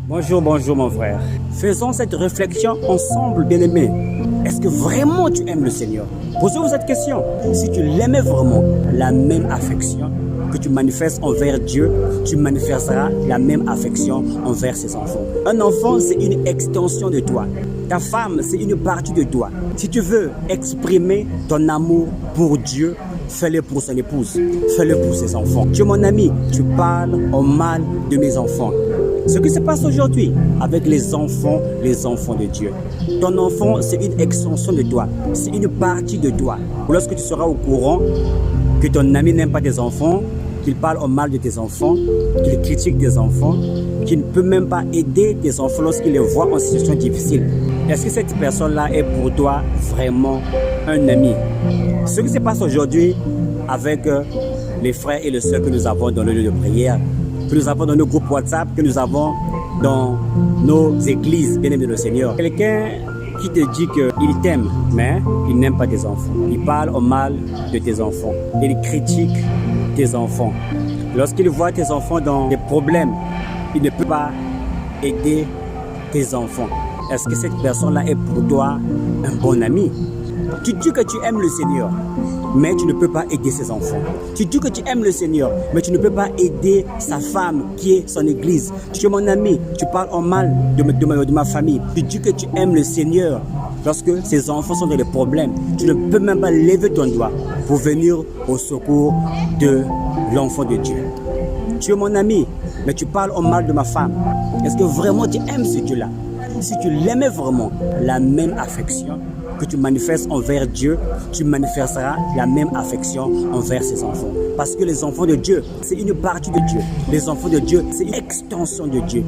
Bonjour, bonjour mon frère. Faisons cette réflexion ensemble, bien-aimés. Est-ce que vraiment tu aimes le Seigneur? Posez-vous cette question. Si tu l'aimais vraiment, la même affection que tu manifestes envers Dieu, tu manifesteras la même affection envers ses enfants. Un enfant, c'est une extension de toi. Ta femme, c'est une partie de toi. Si tu veux exprimer ton amour pour Dieu, fais-le pour son épouse, fais-le pour ses enfants. Tu es mon ami, tu parles en mal de mes enfants. Ce qui se passe aujourd'hui avec les enfants de Dieu. Ton enfant, c'est une extension de toi, c'est une partie de toi. Lorsque tu seras au courant que ton ami n'aime pas tes enfants, qu'il parle en mal de tes enfants, qu'il critique tes enfants, qu'il ne peut même pas aider tes enfants lorsqu'il les voit en situation difficile, est-ce que cette personne-là est pour toi vraiment un ami? Ce qui se passe aujourd'hui avec les frères et les sœurs que nous avons dans le lieu de prière, que nous avons dans nos groupes WhatsApp, que nous avons dans nos églises, bien-aimés le Seigneur. Quelqu'un qui te dit qu'il t'aime, mais il n'aime pas tes enfants. Il parle au mal de tes enfants. Il critique tes enfants. Lorsqu'il voit tes enfants dans des problèmes, il ne peut pas aider tes enfants. Est-ce que cette personne-là est pour toi un bon ami? Tu dis que tu aimes le Seigneur, mais tu ne peux pas aider ses enfants. Tu dis que tu aimes le Seigneur, mais tu ne peux pas aider sa femme qui est son église. Tu es mon ami, tu parles en mal de ma famille. Tu dis que tu aimes le Seigneur. Lorsque ses enfants sont dans des problèmes, tu ne peux même pas lever ton doigt pour venir au secours de l'enfant de Dieu. Tu es mon ami, mais tu parles en mal de ma femme. Est-ce que vraiment tu aimes ce Dieu-là? Si tu l'aimais vraiment, la même affection que tu manifestes envers Dieu, tu manifesteras la même affection envers ses enfants. Parce que les enfants de Dieu, c'est une partie de Dieu. Les enfants de Dieu, c'est une extension de Dieu.